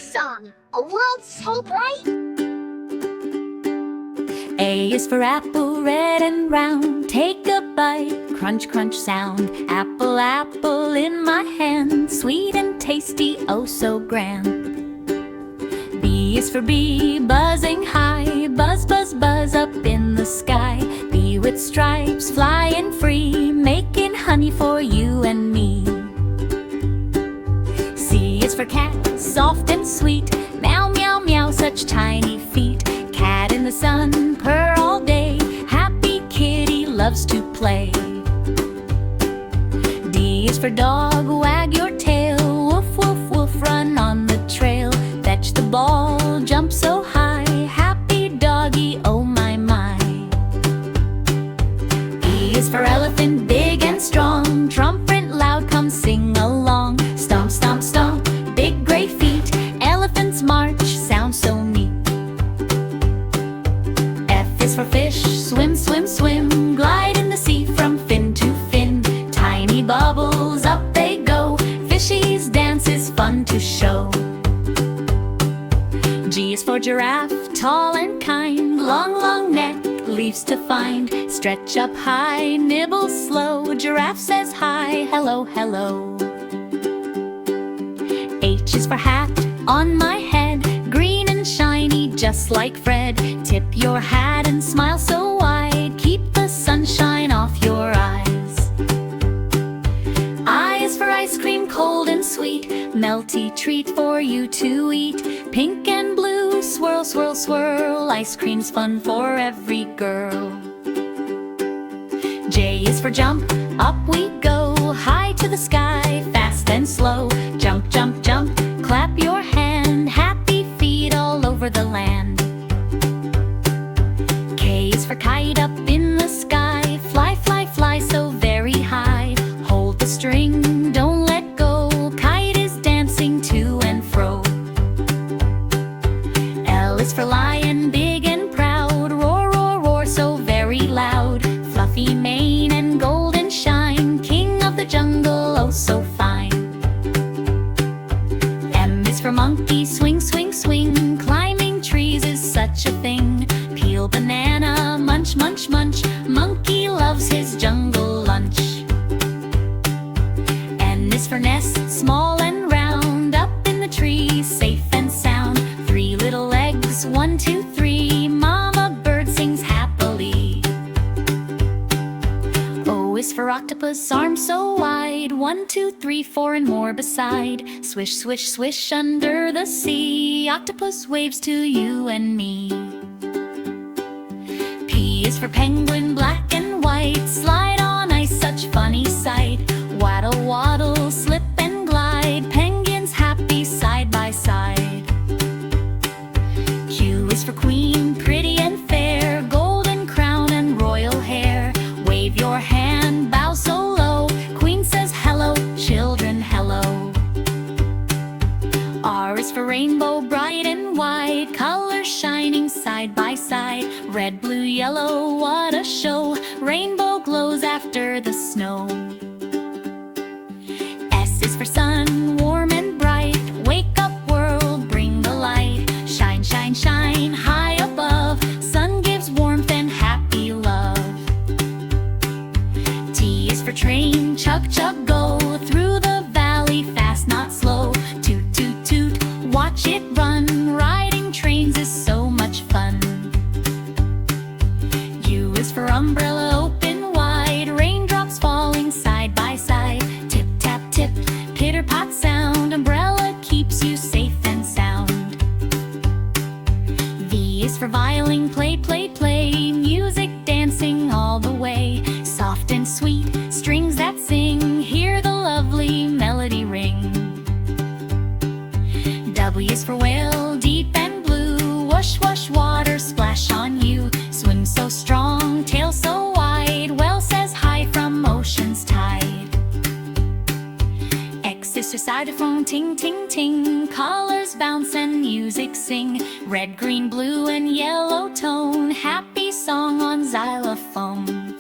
song, a world so bright. A is for apple, red and round. Take a bite, crunch, crunch sound. Apple, apple in my hand. Sweet and tasty, oh so grand. B is for bee, buzzing high. Buzz, buzz, buzz up in the sky. Bee with stripes, flying free, making honey for you and me. C is for cat, soft and sweet. Meow, meow, meow, such tiny feet. Cat in the sun, purr all day. Happy kitty loves to play. D is for dog, wag your tail. Woof, woof, woof, run on the trail. Fetch the ball, jump so high. Happy doggy, oh my, my. E is for elephant, big and strong. Trumpet loud, come sing along. Stomp, stomp, stomp, big gray feet. Elephants march, sound so neat. F is for fish, swim, swim, swim. Glide in the sea from fin to fin. Tiny bubbles, up they go. Fishies dance is fun to show. G is for giraffe, tall and kind. Long, long neck, leaves to find. Stretch up high, nibble slow. Giraffe says hi, hello, hello. H is for hat, on my head. Green and shiny, just like Fred. Tip your hat and smile so wide. Keep the sunshine off your eyes. I is for ice cream, cold and sweet. Melty treat for you to eat. Pink and blue, swirl, swirl, swirl. Ice cream's fun for every girl. J is for jump, up we go. High to the sky, fast and slow. Jump, jump, jump, clap your hand. Happy feet all over the land. K is for kite, up in the sky. Fly, fly, fly so very high. Hold the string, don't let go. Kite is dancing to and fro. L is for lion, big and proud. Roar, roar, roar so very loud. Fluffy mane and golden shine. King of the jungle, oh so fine. M is for monkey, swing, swing, swing. Climbing trees is such a thing. Peel banana, munch, munch, munch. Monkey loves his jungle lunch. N is for nest, small and round. Up in the tree, safe and sound. 3 little legs, 1, 2, 3. Mama bird sings happily. O is for octopus, arms so wide. 1, 2, 3, 4 and more beside. Swish, swish, swish under the sea. Octopus waves to you and me. P is for penguin, black and white. Slide on ice, such funny sight. Waddle, waddle, slip and glide. Penguins happy side by side. Q is for queen, pretty and fair. Golden crown and royal hair. Wave your hand, bow so low. Queen says hello, children hello. R is for rainbow, bright and wide. Colors shining side by side. Red, blue, yellow, what a show. Rainbow glows after the snow. S is for sun, warm and bright. Wake up world, bring the light. Shine, shine, shine, high above. Sun gives warmth and happy love. T is for train, chug, chug, go. Through the valley, fast, not slow. Toot, toot, toot, watch it run. Riding trains is so much fun. U is for umbrella, open wide. Raindrops falling side by side. Tip, tap, tip, pitter, pat sound. Umbrella keeps you safe and sound. V is for violin, play, play, play. Music dancing all the way. Soft and sweet, strings that sing. Hear the lovely melody ring. W is for whale, deep and blue. Whoosh, whoosh, water splash on you. Swim so strong, tail so wide. Whale says hi from ocean's tide. X is for xylophone, ting, ting, ting. Colors bounce and music sing. Red, green, blue, and yellow tone. Happy song on xylophone.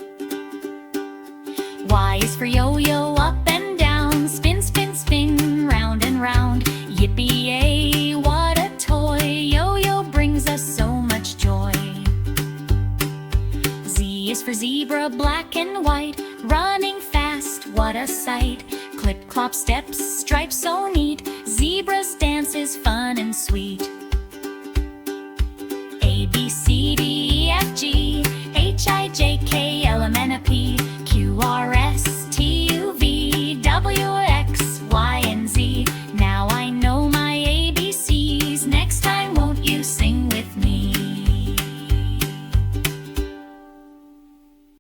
Y is for yo-yo, up and down. Spin, spin, spin, round and round. Yippee-yay, for zebra, black and white, running fast, what a sight. Clip-clop steps, stripes so neat, zebra's dance is fun and sweet.